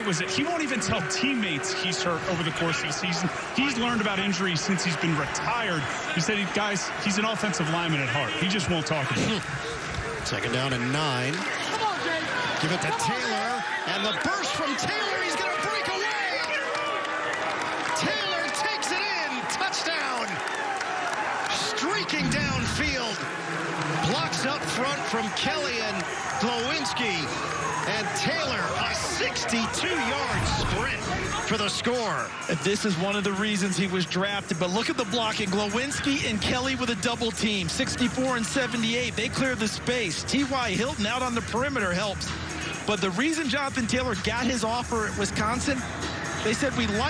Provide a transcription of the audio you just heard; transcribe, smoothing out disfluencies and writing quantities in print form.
He won't even tell teammates he's hurt over the course of the season. He's learned about injuries since he's been retired. He said, guys, he's an offensive lineman at heart. He just won't talk about it. Second down and 9. Give it to Taylor, and the burst from Taylor. He's going to break away. Taylor takes it in. Touchdown. Streaking downfield. Blocks up front from Kelly and Glowinski. And Taylor, a 62-yard sprint for the score. This is one of the reasons he was drafted. But look at the blocking. Glowinski and Kelly with a double team. 64 and 78. They clear the space. T.Y. Hilton out on the perimeter helps. But the reason Jonathan Taylor got his offer at Wisconsin, they said we like